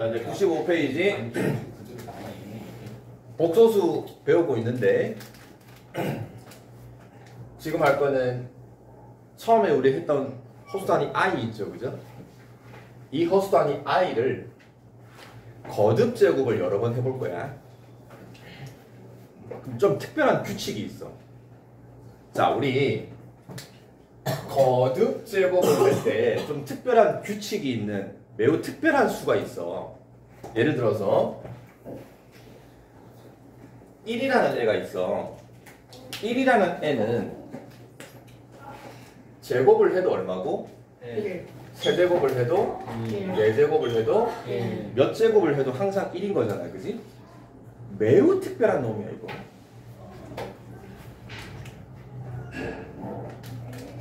자, 이제 95페이지 복소수 배우고 있는데 지금 할 거는 처음에 우리 했던 허수 단위 i 있죠, 그죠? 이 허수 단위 i를 거듭 제곱을 여러 번 해볼 거야. 그럼 좀 특별한 규칙이 있어. 자, 우리 거듭 제곱을 할 때 좀 특별한 규칙이 있는 매우 특별한 수가 있어. 예를 들어서 1이라는 애가 있어. 1이라는 애는 제곱을 해도 얼마고? 1. 세제곱을 해도 4제곱을 해도 몇 제곱을 해도 항상 1인 거잖아, 그지? 매우 특별한 놈이야, 이거.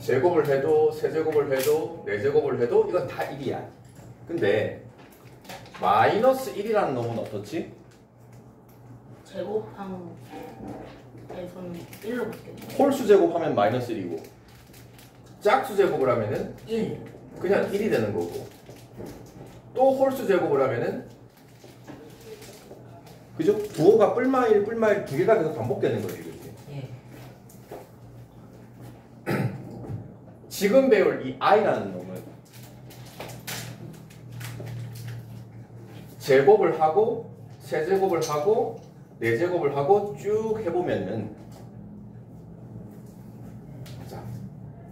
제곱을 해도 세제곱을 해도 4제곱을 해도 이건 다 1이야. 근데 마이너스 1이라는 놈은 어떻지? 제곱함에서는 1로 바뀌어요. 홀수 제곱하면 마이너스 1이고 짝수 제곱을 하면은 1. 그냥 1이 되는 거고 또 홀수 제곱을 하면은 그죠? 부호가 뿔마일 뿔마일 두 개가 계속 반복되는 거지, 그지? 예. 지금 배울 이 i라는 놈은 제곱을 하고 세제곱을 하고 4제곱을 하고 쭉 해보면은 자,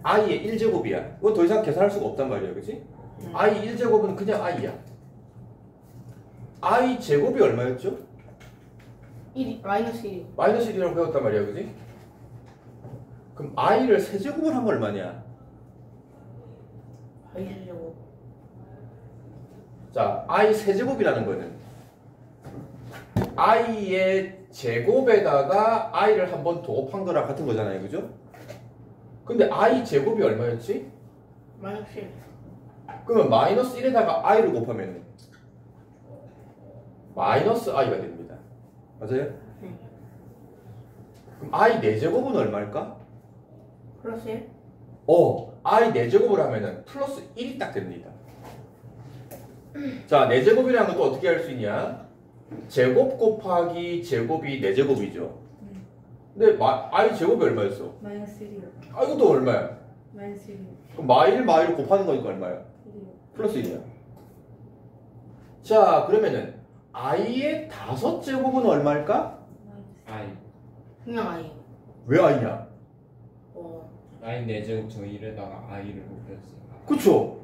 i의 1제곱이야. 이건 더 이상 계산할 수가 없단 말이야, 그치? i 1제곱은 그냥 i야. i 제곱이 얼마였죠? 1. 마이너스 1. 마이너스 1이라고 배웠단 말이야, 그치? 그럼 i를 세제곱을 하면 얼마냐? 1제곱. 자, i 세제곱이라는 거는 i의 제곱에다가 i를 한번 도곱한 거랑 같은 거잖아요, 그죠? 근데 i 제곱이 얼마였지? 마이너스 1. 그러면 마이너스 1에다가 i를 곱하면 마이너스 i가 됩니다. 맞아요? 네. 그럼 i 4제곱은 얼마일까? 플러스 1. i 4제곱을 하면은 플러스 1이 딱 됩니다. 자, 4제곱이라는 건 또 어떻게 할 수 있냐? 제곱 곱하기 제곱이 4제곱이죠. 근데 i 제곱이 얼마였어? 마이너스 1이요. 아, 이것도 얼마야? 마이너스 1이요. 그럼 마이를 곱하는 거니까 얼마야? 1이요. 플러스 1이야. 자, 그러면은 i의 5제곱은 얼마일까? i 그냥 I. 왜 i냐? i 4제곱 저 1에다가 i를 곱했어요. 그쵸?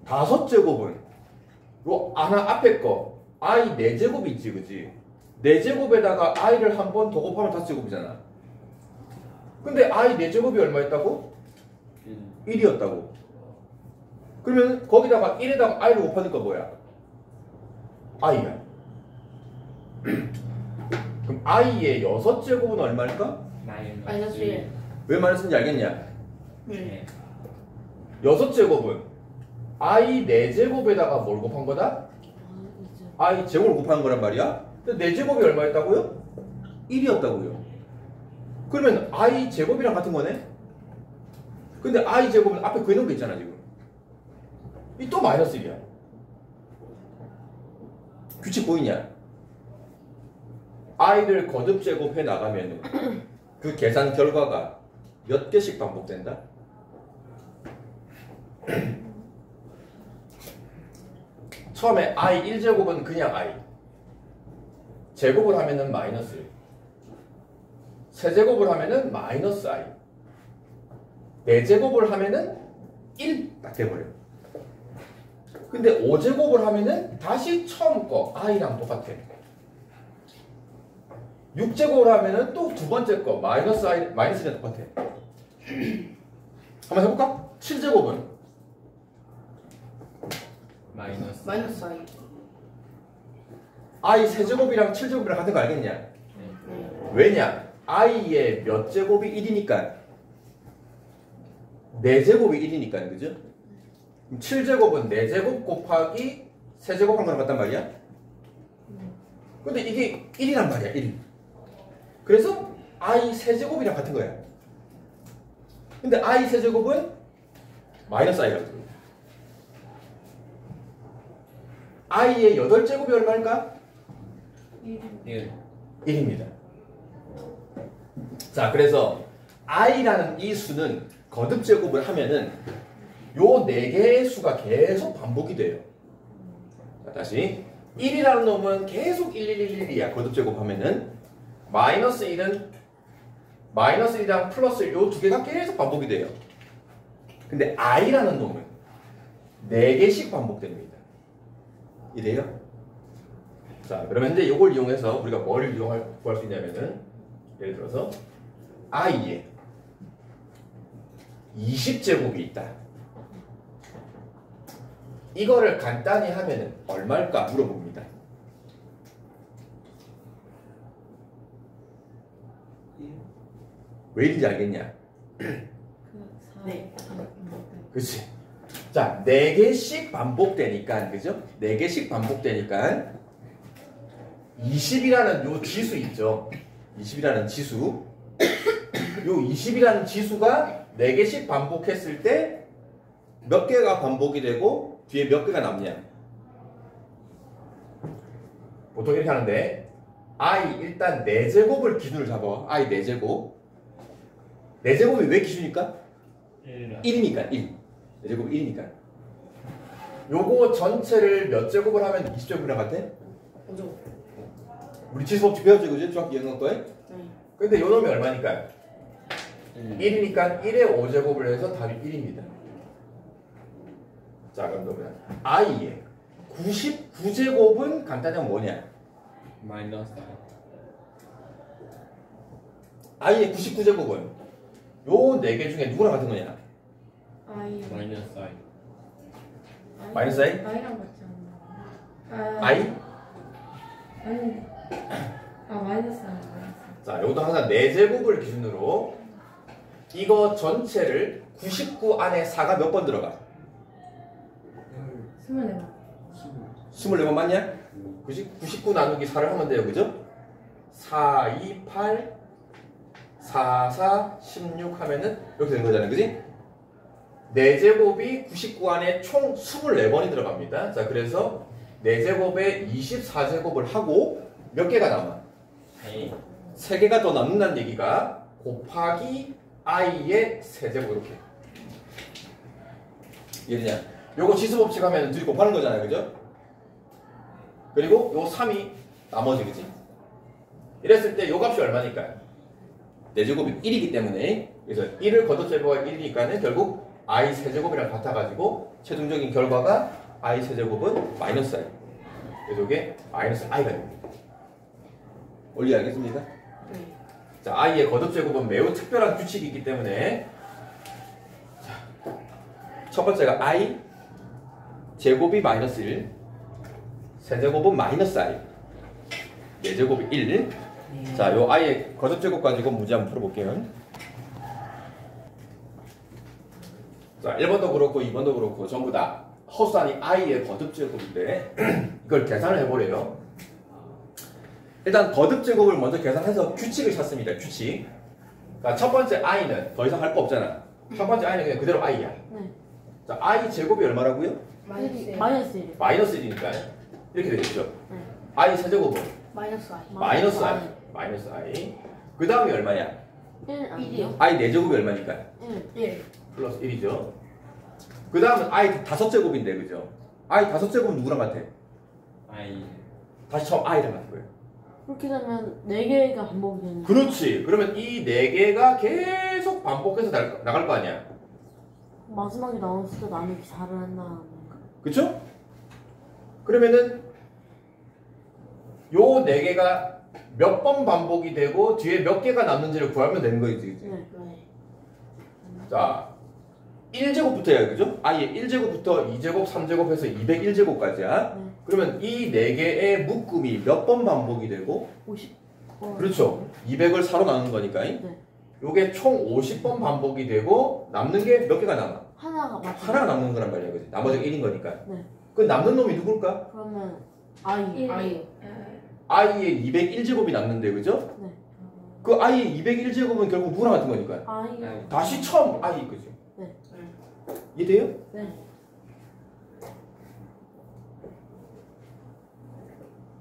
5제곱은 요 하나 앞에 거 i 4제곱이 있지, 그치? 4제곱에다가 i를 한 번 더 곱하면 5제곱이잖아. 근데 i 4제곱이 얼마였다고? 1이었다고. 그러면 거기다가 1에다가 i를 곱하니까 뭐야? i야. 그럼 i의 6제곱은 얼마일까? 마이너스 1. 왜 마이너스인지 알겠냐? 네. 6제곱은 i 4제곱에다가 뭘 곱한 거다? i 제곱을 곱한 거란 말이야? 근데 4제곱이 얼마였다고요? 1이었다고요. 그러면 i 제곱이랑 같은 거네? 근데 i 제곱은 앞에 그려놓은 거 있잖아, 지금. 이 또 마이너스 1이야. 규칙 보이냐? i를 거듭 제곱해 나가면 그 계산 결과가 몇 개씩 반복된다? 처음에 i 1제곱은 그냥 i. 제곱을 하면은 마이너스 1. 세제곱을 하면은 마이너스 i. 4제곱을 하면은 1 딱 돼버려. 근데 5제곱을 하면은 다시 처음 거 i랑 똑같아. 6제곱을 하면은 또 두 번째 거 마이너스 i 마이너스랑 똑같아. 한번 해볼까? 7제곱은 마이너스 I. i 세제곱이랑 7제곱이랑 같은 거 알겠냐? 네. 왜냐? i의 몇 제곱이 1이니까 4제곱이 1이니까, 그죠? 7제곱은 4제곱 곱하기 세제곱 한 거랑 같단 말이야? 근데 이게 1이란 말이야, 1. 그래서 i 세제곱이랑 같은 거야. 근데 i 세제곱은 마이너스 i라고. i의 8제곱이 얼마일까? 1. 1입니다. 자, 그래서 i라는 이 수는 거듭 제곱을 하면은 요 4개의 수가 계속 반복이 돼요. 자, 다시 1이라는 놈은 계속 1111이야. 거듭 제곱하면은 마이너스 1은 마이너스 1이랑 플러스 1, 요 2개가 계속 반복이 돼요. 근데 i라는 놈은 4개씩 반복됩니다. 이래요? 자, 그러면 이제 이걸 이용해서 우리가 뭘 구할 수 있냐면은 예를 들어서 i에 20제곱이 있다. 이거를 간단히 하면은 얼마일까 물어봅니다. 왜 이런지 알겠냐? 네. 그치? 자, 4개씩 반복되니까, 그죠? 4개씩 반복되니까 20이라는 요 지수 있죠? 20이라는 지수. 요 20이라는 지수가 4개씩 반복했을 때 몇 개가 반복이 되고 뒤에 몇 개가 남냐? 보통 이렇게 하는데 i 일단 4제곱을 기준으로 잡아. i 4제곱. 4제곱이 왜 기준일까? 1이니까 1. 4제곱 1이니까. 요거 전체를 몇 제곱을 하면 20제곱이랑 같아? 5조. 우리 지수법칙 배웠지, 그지? 중학교 2학년 거에? 네. 근데 요 놈이 얼마니까? 1이니까 1의 5제곱을 해서 답이 1입니다. 자, 그럼 그러면 i의 99제곱은 간단히 하면 뭐냐? 마이너스 i의 99제곱은 요 4개 중에 누구랑 같은 거냐? 아이. 마이너스 I. 마이너스 i? 아이랑 같지 않나? i? 아니. 마이너스 아니 마이너스. 자, 요것도 항상 4제곱을 기준으로 이거 전체를 99 안에 4가 몇 번 들어가? 24번. 24번 맞냐? 99 나누기 4를 하면 돼요, 그죠? 4, 2, 8, 4, 4, 16 하면은 이렇게 되는 거잖아요, 그지? 4제곱이 99 안에 총 24번이 들어갑니다. 자, 그래서 4제곱에 24제곱을 하고 몇 개가 남아? 3개가 더 남는다는 얘기가 곱하기 i의 세제곱 이렇게. 이해되냐? 요거 지수법칙 하면 둘이 곱하는 거잖아요, 그죠? 그리고 요 3이 나머지, 그지? 이랬을 때 요 값이 얼마니까? 4제곱이 1이기 때문에 그래서 1을 걷어제곱하면 1이니까는 결국 i 세제곱이랑 같아가지고 최종적인 결과가 i 세제곱은 마이너스 i. 그래서 이게 마이너스 i가 됩니다. 원리 알겠습니까? 네. 자, i의 거듭제곱은 매우 특별한 규칙이 있기 때문에 자, 첫 번째가 i 제곱이 마이너스 1, 세제곱은 마이너스 i, 4제곱이 1. 자, 요 i의 거듭제곱 가지고 문제 한번 풀어볼게요. 자, 1번도 그렇고 2번도 그렇고 전부 다 허수아니 i의 거듭제곱인데 이걸 계산을 해보래요. 일단 거듭제곱을 먼저 계산해서 규칙을 찾습니다. 규칙. 그러니까 첫 번째 i는 더 이상 할 거 없잖아. 첫 번째 i는 그냥 그대로 i야. 네. 자, i 제곱이 얼마라고요? 마이너스 1. 마이너스 1이니까 이렇게 되겠죠. 네. i 세제곱은 마이너스 i. 마이너스 i. 마이너스 i. 그 다음이 얼마냐? 1 아니요? i 4제곱이 얼마니까? 1. 1. 플러스 1이죠. 그 다음은 i 5제곱인데, 그죠? i 5제곱은 누구랑 같아? I. 다시 처음 i랑 같은 거예요. 그렇게 되면 4개가 반복이 되는 거예요. 그렇지. 그러면 이 4개가 계속 반복해서 나갈 거 아니야. 마지막에 나왔을 때 나누기 4를 한다는 그쵸? 그러면은 요 4개가 몇 번 반복이 되고 뒤에 몇 개가 남는지를 구하면 되는 거지. 그치? 네. 네. 자, 1제곱부터 해야 그죠? i의 1제곱부터 2제곱, 3제곱 해서 201제곱까지야. 네. 그러면 이 4개의 묶음이 몇 번 반복이 되고 50. 그렇죠. 200을 4로 나누는 거니까. 네. 요게 총 50번 반복이 되고 남는 게 몇 개가 남아? 하나가 맞죠? 하나가 남는 거란 말이야. 그지? 나머지가 1인 거니까. 네. 그 남는 놈이 누굴까? 그러면 i. I. i의 201제곱이 남는데, 그죠? 네. 그 i의 201제곱은 결국 누구랑 같은 거니까. i가. 다시 처음 i, 그죠? 네. 이해돼요? 네.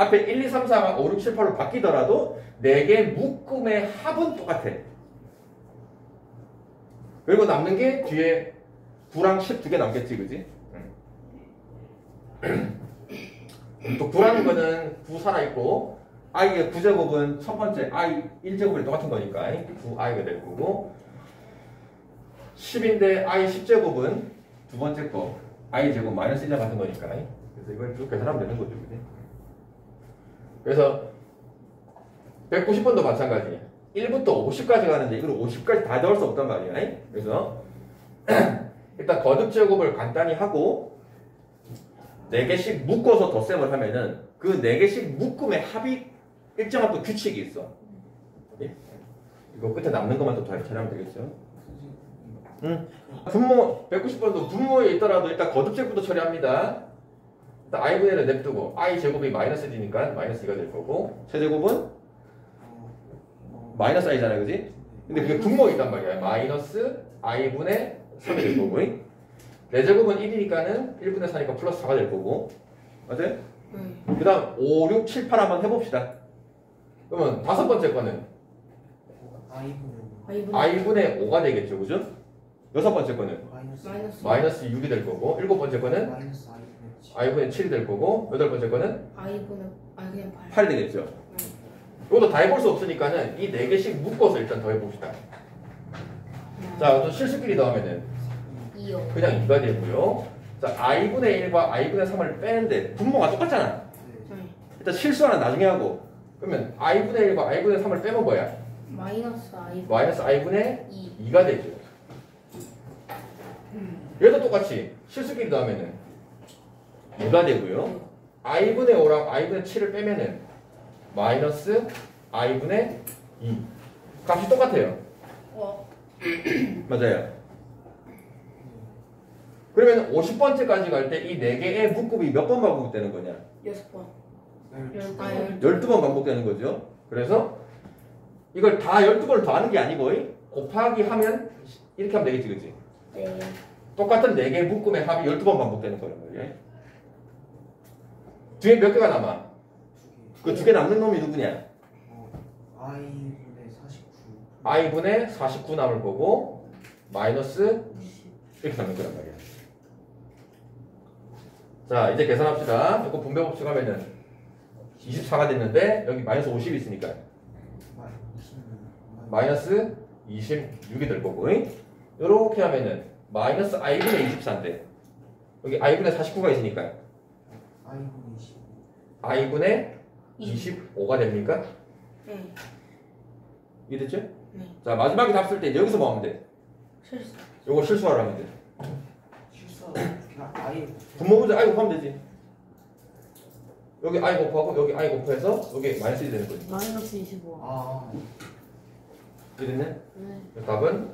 앞에 1, 2, 3, 4가 5, 6, 7, 8로 바뀌더라도 4개의 묶음의 합은 똑같아. 그리고 남는 게 뒤에 9랑 10 두 개 남겠지, 그지? 또 9라는 거는 9 살아있고 i의 9제곱은 첫 번째 i 1제곱이 똑같은 거니까 9i가 될 거고 10인데 i 10제곱은 두 번째 거 i 제곱 마이너스 1과 같은 거니까 그래서 이걸 쭉 계산하면 되는 거죠. 그지? 그래서 190번도 마찬가지 1부터 50까지 가는데 이걸 50까지 다 넣을 수 없단 말이야. 그래서 일단 거듭 제곱을 간단히 하고 4개씩 묶어서 덧셈을 하면은 그 4개씩 묶음의 합이 일정한 또 규칙이 있어. 예? 이거 끝에 남는 것만 또 처리하면 되겠죠. 응. 분모 190번도 분모에 있더라도 일단 거듭 제곱부터 처리합니다. 일단 i분의 1을 냅두고 i 제곱이 마이너스 d니까 마이너스 2가 될 거고 세제곱은 마이너스 i잖아요, 그지? 근데 그게 분모에 있단 말이야. 마이너스 i분의 3이 될 거고 4제곱은 1이니까는 1분의 4니까 플러스 4가 될 거고 맞아요? 그 다음 5, 6, 7, 8 한번 해봅시다. 그러면 다섯 번째 거는 i분의 5가 되겠죠, 그죠? 여섯 번째 거는 마이너스 6이 될 거고 일곱 번째 거는 i분의 7이 될 거고 여덟 번째 거는 그냥 8이 되겠죠. 이것도 다 해볼 수 없으니까는 이 4개씩 묶어서 일단 더 해봅시다. 자, 또 실수끼리 더하면은 2요. 그냥 2가 되고요. 자, i분의 1과 i분의 3을 빼는데 분모가 똑같잖아. 일단 실수하는 나중에 하고 그러면 i분의 1과 i분의 3을 빼면 뭐야? 마이너스 i 마이너스 i분의 2. 2가 되죠. 얘도 똑같이 실수끼리 더하면은 2가 되고요. i분의 5랑 i분의 7을 빼면은 마이너스 i분의 2 값이 똑같아요. 맞아요. 그러면 50번째까지 갈 때 이 4개의 묶음이 몇 번 반복되는 거냐? 6번. 12번 반복되는 거죠. 그래서 이걸 다 12번을 더하는 게 아니고 곱하기 하면 이렇게 하면 되겠지, 그치? 네. 똑같은 4개의 묶음의 합이 12번 반복되는 거란 말이에요. 뒤에 몇 개가 남아? 그 2개 남는 놈이 누구냐? i분의 49 남을 거고 마이너스 이렇게 남는 거란 말이야. 자, 이제 계산합시다. 이거 분배 법칙 하면은 24가 됐는데 여기 마이너스 50이 있으니까 마이너스 26이 될 거고 이렇게 하면은 마이너스 i분의 24인데 여기 i분의 49가 있으니까 i분의 25가 됩니까? 네. 이해됐죠? 네. 자, 마지막에 답 쓸 때 여기서 뭐 하면 돼? 실수. 요거 실수하라 하면 돼. 분모 문제 i 곱하면 되지. 여기 i 곱하고 여기 i 곱해서 여기 마이너스 1이 되는 거지. 마이너스 25. 이해됐네? 네. 답은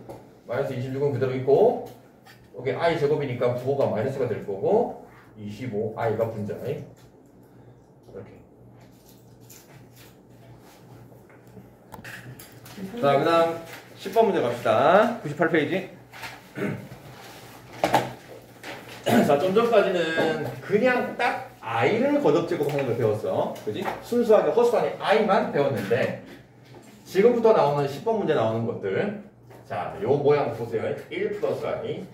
마이너스 26은 그대로 있고 여기 i 제곱이니까 부호가 마이너스가 될 거고 25i가 분자. 이렇게. 자, 그 다음 10번 문제 갑시다. 98페이지. 자, 좀 전까지는 그냥 딱 i를 거듭 제곱하는 걸 배웠어. 그지? 순수하게 허수아니 i만 배웠는데 지금부터 나오는 10번 문제 나오는 것들. 자, 요 모양 보세요. 1 플러스 i.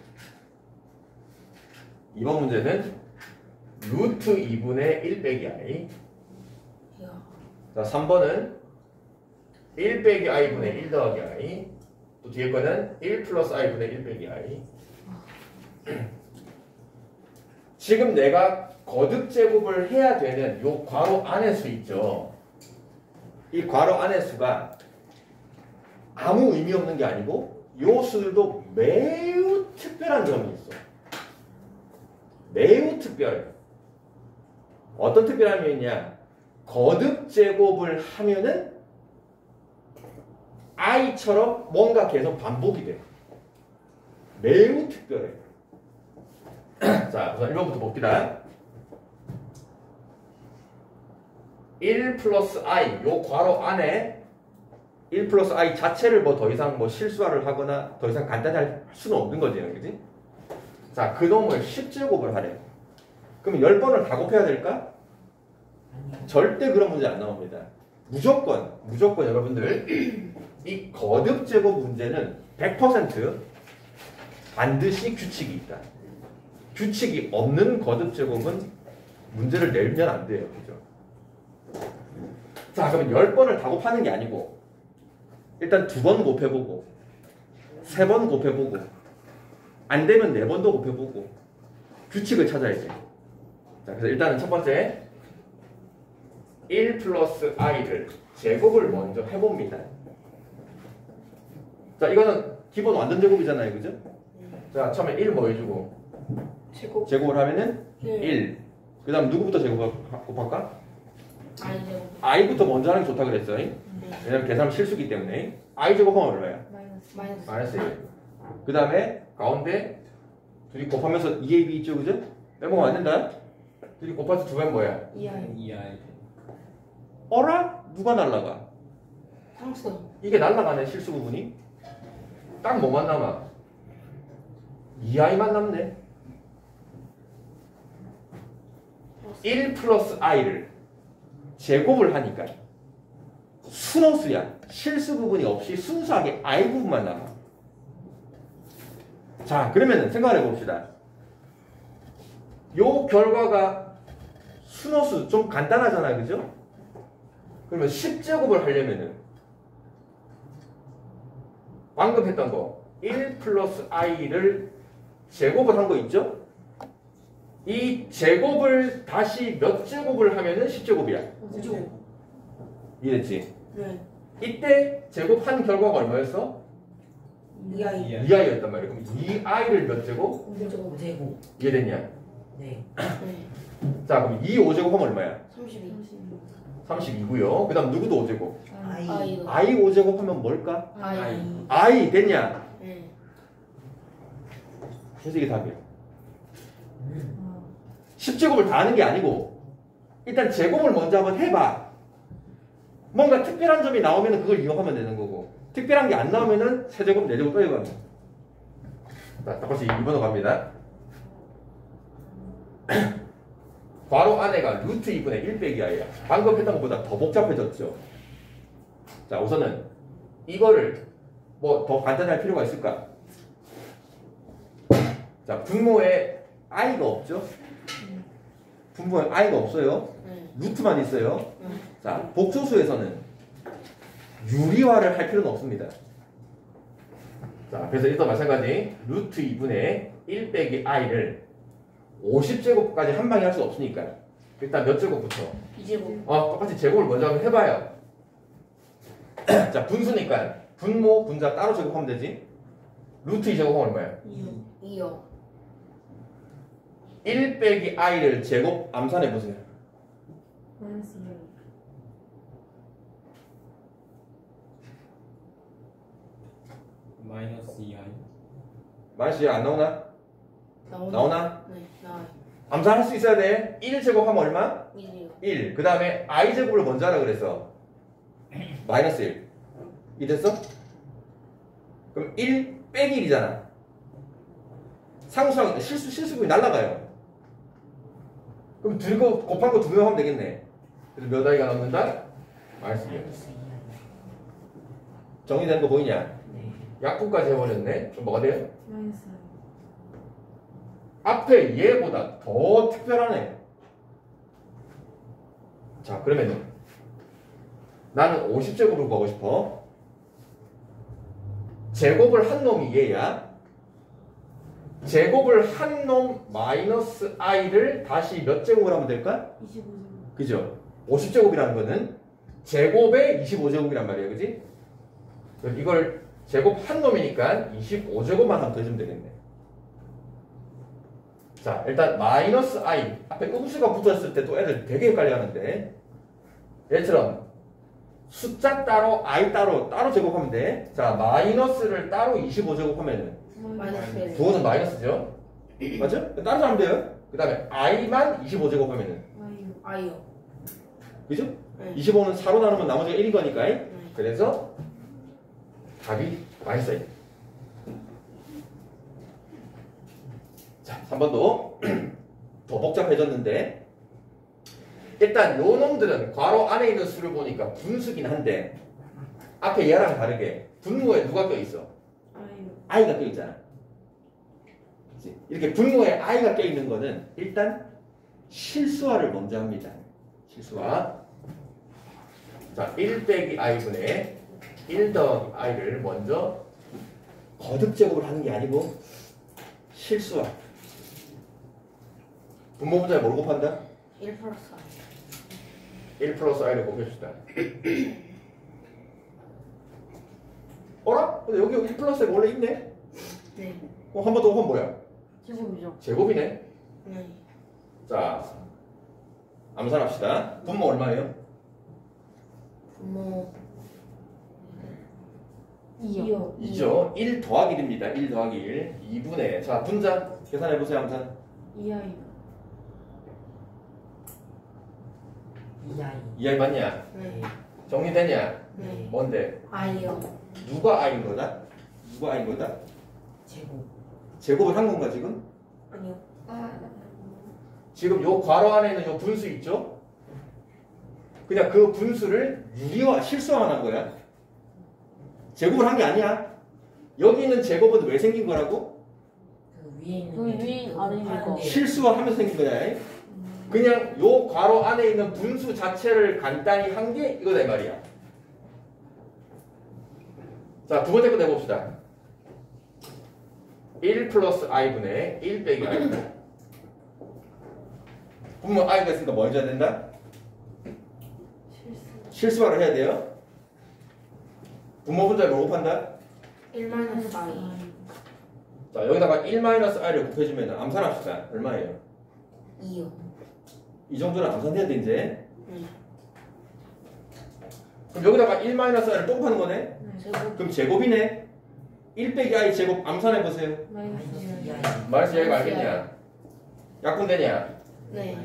이번 문제는 루트 2분의 1 빼기 i. 자, 3번은 1 빼기 i분의 1 더하기 i. 또 뒤에 거는 1 플러스 i분의 1 빼기 i. 지금 내가 거듭 제곱을 해야 되는 요 괄호 안의 수 있죠. 이 괄호 안의 수가 아무 의미 없는 게 아니고 요 수들도 매우 특별한 점이 있어. 매우 특별해. 어떤 특별한 점이 있냐? 거듭 제곱을 하면은 i처럼 뭔가 계속 반복이 돼. 매우 특별해. 자, 우선 1번부터 봅시다. 1 플러스 i, 요 괄호 안에 1 플러스 i 자체를 뭐 더 이상 뭐 실수를 하거나 더 이상 간단히 할 수는 없는 거지, 그지? 자, 그 놈을 10제곱을 하래. 그럼 10번을 다 곱해야 될까? 절대 그런 문제 안 나옵니다. 무조건 여러분들 이 거듭 제곱 문제는 100% 반드시 규칙이 있다. 규칙이 없는 거듭 제곱은 문제를 내면 안 돼요. 그죠? 자, 그러면 10번을 다 곱하는 게 아니고 일단 2번 곱해보고 3번 곱해보고 안 되면 4번도 곱해보고 규칙을 찾아야지. 자, 그래서 일단은 첫 번째 1 플러스 i를 제곱을 먼저 해봅니다. 자, 이거는 기본 완전 제곱이잖아요. 그죠? 자, 처음에 1 뭐 해주고 제곱을 하면은 1. 그 다음 누구부터 곱할까? I 제곱. i부터 먼저 하는 게 좋다 그랬어. 왜냐면 계산은 실수기 때문에. i 제곱하면 얼마야? 마이너스. 마이너스 1. 그 다음에 가운데 둘이 곱하면서 2ab 있죠. 그죠? 빼먹으면 안 된다. 둘이 곱해서 2배는 뭐야? 2I. 2i. 어라? 누가 날라가? 상수. 이게 날라가네. 실수 부분이. 딱 뭐만 남아? 2i만 남네. 1 플러스 i를 제곱을 하니까 순호수야. 실수 부분이 없이 순수하게 i 부분만 남아. 자, 그러면 생각을 해봅시다. 요 결과가 순호수 좀 간단하잖아요. 그죠? 그러면 10제곱을 하려면은 방금 했던 거 1 플러스 i를 제곱을 한 거 있죠? 이 제곱을 다시 몇 제곱을 하면은 10제곱이야. 5제곱. 이해됐지? 네. 이때 제곱한 결과가 얼마였어? 2I. 2i였단 말이야. 그럼 2i를 몇 제곱? 5제곱. 5제곱. 이해됐냐? 네. 네. 자, 그럼 2 5제곱 하면 얼마야? 32. 32고요. 그 다음 누구도 5제곱? I. I도. i 5제곱 하면 뭘까? I. i 됐냐? 네. 그래서 이게 답이야. 10제곱을 다 하는 게 아니고 일단 제곱을 먼저 한번 해봐. 뭔가 특별한 점이 나오면 그걸 이용하면 되는 거고 특별한 게 안 나오면은 3제곱, 4제곱 또 해봐. 자, 똑같이 2번으로 갑니다. 괄호 안에가 루트 2분의 1 빼기 i야. 방금 했던 것보다 더 복잡해졌죠. 자, 우선은 이거를 뭐 더 간단할 필요가 있을까? 자, 분모에 i가 없죠? 분모에 i가 없어요. 네. 루트만 있어요. 네. 자, 복소수에서는 유리화를 할 필요는 없습니다. 자, 그래서 일단 마찬가지 루트 2분의 1 빼기 i를 50제곱까지 한 방에 할 수 없으니까 일단 몇 제곱부터? 2제곱. 똑같이 제곱을 먼저 한번 해봐요. 자, 분수니까 분모, 분자 따로 제곱하면 되지. 루트 2제곱하면 얼마야? 2요. 1 빼기 i를 제곱 암산해보세요. 마이너스 1. 마이너스 2i. 마이너스 안 나오나? 나오나? 네. 나와요. 암산할 수 있어야 돼. 1제곱하면 얼마? 1이요. 1. 그 다음에 i제곱을 먼저 하라 그랬어. 마이너스 1. 이 됐어? 그럼 1 빼기 1이잖아. 상수항 실수분이 날라가요. 그럼 둘이 곱한 거 2명 하면 되겠네. 그래서 몇 i가 남는다? 마이너스 2. 정리되는 거 보이냐? 네. 약분까지 해버렸네. 그럼 뭐가 돼요? 마이너스 앞에 얘보다 더 특별하네. 자, 그러면은 나는 50제곱을 구하고 싶어. 제곱을 한 놈이 얘야. 제곱을 한 놈 마이너스 i를 다시 몇 제곱을 하면 될까? 25제곱. 그죠? 50제곱이라는 거는 제곱의 25제곱이란 말이야. 그지? 그럼 이걸 제곱 한 놈이니까 25제곱만 하면 더해주면 되겠네. 자, 일단 마이너스 i 앞에 음수가 붙었을 때 또 애들 되게 헷갈려 하는데 얘처럼 숫자 따로 i 따로 제곱하면 돼. 자, 마이너스를 따로 25제곱하면은 마이너스 1. 부호는 마이너스죠? 맞죠? 따로 하면 돼요. 그 다음에 i만 25제곱하면은 I요. 그죠? 네. 25는 4로 나누면 나머지가 1인 거니까. 네. 그래서 답이 마이너스 1. 자, 3번도 더 복잡해졌는데 일단 요 놈들은 괄호 안에 있는 수를 보니까 분수긴 한데 앞에 얘랑 다르게 분모에 누가 껴있어? i가 껴있잖아. 그치? 이렇게 분모에 i가 껴있는 거는 일단 실수화를 먼저 합니다. 실수화. 자, 1 빼기 i분의 1 더하기 i를 먼저 거듭 제곱을 하는 게 아니고 실수화. 분모분자에 뭘 곱한다? 1 플러스 1 플러스 i를 곱해줍시다. 어라? 근데 여기 1 플러스 i가 원래 있네? 네. 한 번 더 곱하면 뭐야? 제곱이죠. 제곱이네. 네. 자, 암산합시다. 분모 얼마예요? 분모 2요. 2죠. 1 더하기 1입니다. 1 더하기 1. 2분의. 자, 분자 계산해보세요. 암산. 2i. 2i 맞냐? 네. 정리되냐? 네. 뭔데? i요. 누가 i인 거다? 누가 i인 거다? 제곱. 제곱을 한 건가 지금? 아니요. 지금 요 괄호 안에 있는 요 분수 있죠? 그냥 그 분수를 유리화, 실수화한 거야. 제곱을 한 게 아니야. 여기 있는 제곱은 왜 생긴 거라고? 그 위에 있는 그 위, 아래 있는 거. 실수화하면서 생긴 거야. 그냥 요 괄호 안에 있는 분수 자체를 간단히 한 게 이거다 이 말이야. 자, 두 번째 거 내봅시다. 1 플러스 i분의 1 빼기 i. 분모 i가 있으니까 뭐 해줘야 된다? 실수화를 해야 돼요. 분모 분자에 뭘 곱한다? 1 마이너스 i. 자, 여기다가 1 마이너스 i를 곱해주면 암산합시다. 얼마예요? 2요. 이 정도는 암산해야 돼 이제. 네. 그럼 여기다가 1 마이너스 i를 또 곱하는 거네? 제곱. 그럼 제곱이네. 1 빼기 i 제곱 암산해보세요. 마이너스 i가 알겠냐? 약분되냐? 네.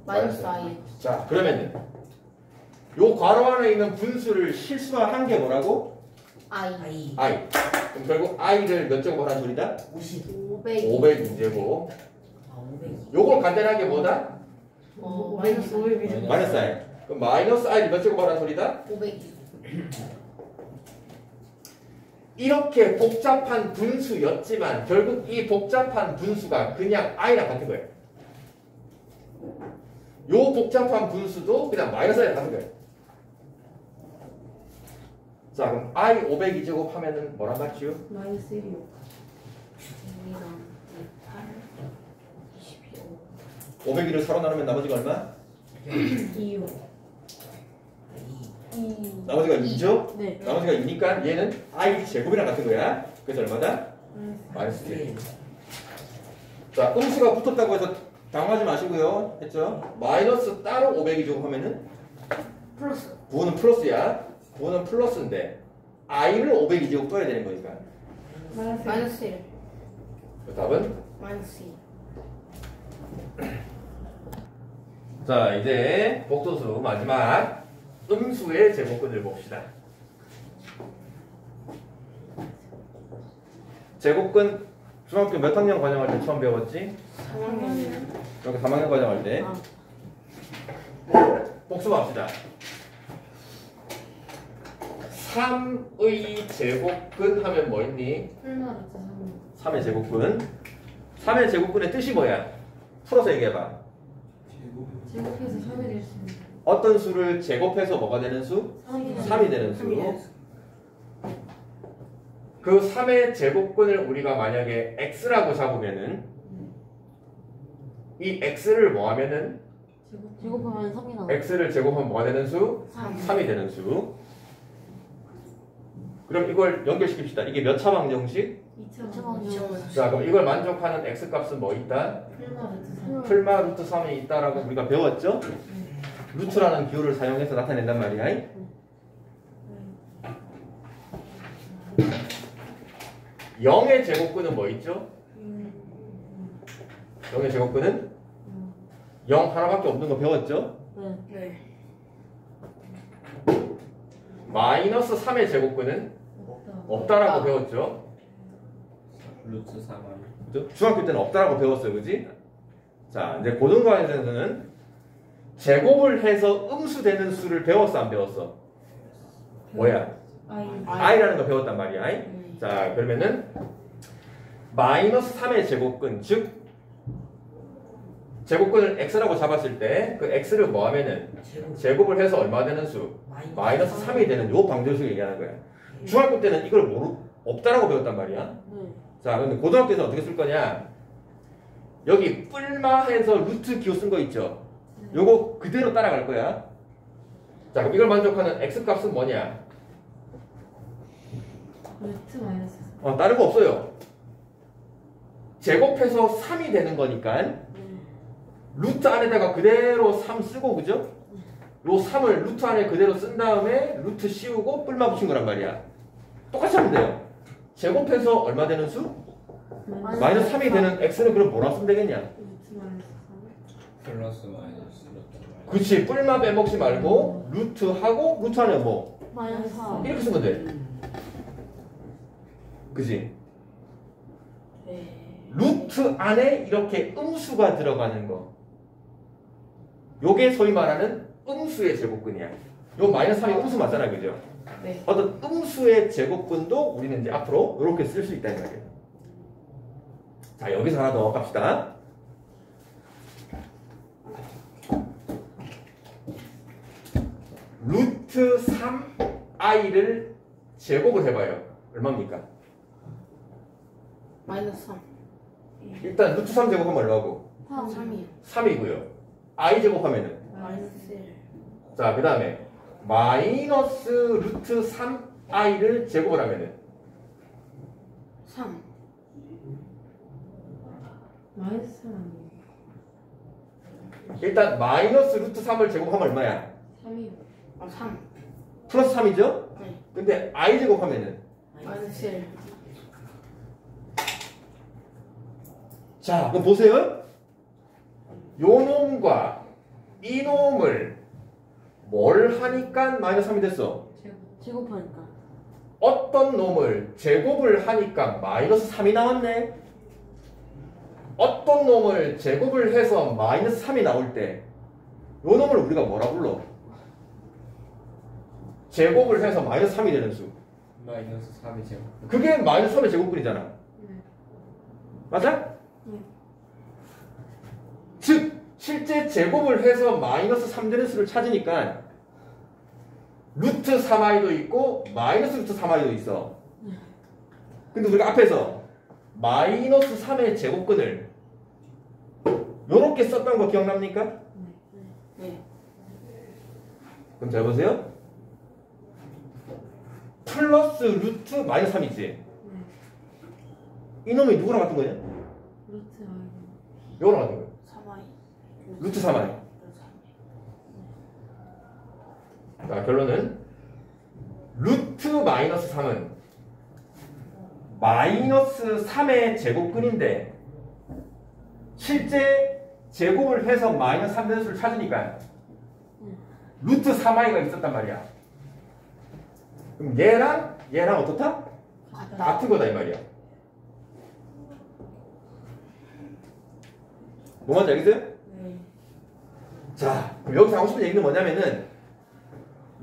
마이너스 i. 자, 그러면은 요 괄호 안에 있는 분수를 실수화한 게 뭐라고? i. i. 그럼 결국 i를 몇 제곱하라는 소리다? 50. 500. 500제곱. 아, 500. 요걸 간단하게 뭐다? 마이너스 마이너스 i. 그럼 마이너스 i를 몇 제곱하라는 소리다? 500. 이렇게 복잡한 분수였지만 결국 이 복잡한 분수가 그냥 i랑 같은 거예요. 요 복잡한 분수도 그냥 마이너스 i랑 같은 거예요. 자, 그럼 i 502제곱 하면은 뭐랑 같지요? 마이너스 1이요. 502를 4로 나누면 나머지가 얼마? 2요. 2. 나머지가 2죠? 네. 나머지가 2니까 얘는 i 제곱이랑 같은 거야. 그래서 얼마다? 마이너스 1. 자, 음수가 붙었다고 해서 당황하지 마시고요. 했죠? 마이너스 따로 502제곱 하면은 플러스. 9는 플러스야. 9는 플러스인데 i를 502제곱 떠야 되는 거니까. 마이너스 1. 그 답은? 마이너스 2. 자, 이제 복소수 마지막 음수의 제곱근을 봅시다. 제곱근 중학교 몇 학년 과정할 때 처음 배웠지? 3학년. 중학교 3학년 과정할 때. 복수합시다. 3의 제곱근 하면 뭐 있니? 3의 제곱근. 3의 제곱근의 뜻이 뭐야? 풀어서 얘기해봐. 제곱해서 3이 될 수 있는. 어떤 수를 제곱해서 뭐가 되는 수? 3이 되는 수. 그 3의 제곱근을 우리가 만약에 x라고 잡으면은 이 x를 뭐 하면은 제곱하면 3이 나와. x를 제곱하면 뭐가 되는 수? 3이 되는 수. 그럼 이걸 연결시킵시다. 이게 몇 차방 정식? 2차방이요. 자, 그럼 이걸 만족하는 x 값은 뭐 있다? 풀마 루트 3이 있다라고 우리가 배웠죠? 루트라는 기호를 사용해서 나타낸단 말이야. 0의 제곱근은 뭐 있죠? 0의 제곱근은 0 하나밖에 없는 거 배웠죠? 네. 네. 마이너스 3의 제곱근은 없다라고 배웠죠? 루트 3알. 그죠? 중학교 때는 없다라고 배웠어요, 그지? 자, 이제 고등과정에서는 제곱을 해서 음수되는 수를 배웠어 안 배웠어? 뭐야? i라는 거 배웠단 말이야. 자 그러면은 마이너스 3의 제곱근 즉 제곱근을 x라고 잡았을 때 그 x를 뭐 하면은 제곱을 해서 얼마 되는 수? 마이너스 3이 되는 요 방정식 얘기하는 거야. 중학교 때는 이걸 없다라고 배웠단 말이야. 네. 자 근데 고등학교에서 어떻게 쓸 거냐? 여기 뿔마해서 루트 기호 쓴 거 있죠? 요거 그대로 따라갈 거야. 자 그럼 이걸 만족하는 x 값은 뭐냐? 루트 마이너스 다른 거 없어요. 제곱해서 3이 되는 거니까 루트 안에다가 그대로 3 쓰고 그죠? 요 3을 루트 안에 그대로 쓴 다음에 루트 씌우고 뿔마 붙인 거란 말이야. 똑같이 하면 돼요. 제곱해서 얼마 되는 수? 마이너스 3이 되는 x는 그럼 뭐라 쓰면 되겠냐? 루트 마이너스 플러스 마이너스 루트 마이너스. 그치 뿔마 빼먹지 말고 루트하고 루트 안에 뭐 마이너스 4. 이렇게 쓰면 돼. 그치? 네. 루트 안에 이렇게 음수가 들어가는 거. 요게 소위 말하는 음수의 제곱근이야. 요 마이너스 3이 음수 맞잖아, 그죠? 네. 어떤 음수의 제곱근도 우리는 이제 앞으로 이렇게 쓸 수 있다는 거예요. 자, 여기서 하나 더 갑시다. 루트 3i를 제곱을 해봐요. 얼마입니까? 마이너스 3. 일단 루트 3 제곱하면 얼마고? 3이요. 3이고요. i 제곱하면은 마이너스 1. 자, 그 다음에 마이너스 루트 3i를 제곱을 하면은 3. 마이너스 3 아니에요? 일단 마이너스 루트 3을 제곱하면 얼마야? 3이요. 3. 플러스 3이죠? 네. 근데 i 제곱하면은 마이너스 1. 자, 그럼 보세요. 요 놈과 이 놈을 뭘 하니까 마이너스 3이 됐어? 제곱하니까. 어떤 놈을 제곱을 하니까 마이너스 3이 나왔네. 어떤 놈을 제곱을 해서 마이너스 3이 나올 때 요 놈을 우리가 뭐라 불러? 제곱을 해서 마이너스 3이 되는 수. 마이너스 3이 제곱. 그게 마이너스 3의 제곱근이잖아. 네. 맞아? 네. 즉 실제 제곱을 해서 마이너스 3 되는 수를 찾으니까 루트 3i도 있고 마이너스 루트 3i도 있어. 근데 우리가 앞에서 마이너스 3의 제곱근을 요렇게 썼던 거 기억납니까? 네. 그럼 잘 보세요. 플러스 루트 마이너스 3이지. 네. 이놈이 누구랑 같은 거냐? 루트 아이고. 요거랑 같은 거야. 3i. 루트 3i. 자, 결론은 루트 마이너스 3은 마이너스 3의 제곱근인데 실제 제곱을 해서 마이너스 3 되는 수를 찾으니까 루트 3i가 있었단 말이야. 그럼 얘랑 어떻다? 같은 거다 이 말이야. 뭐 말인지 알겠어요? 네. 자, 그럼 여기서 하고 싶은 얘기는 뭐냐면은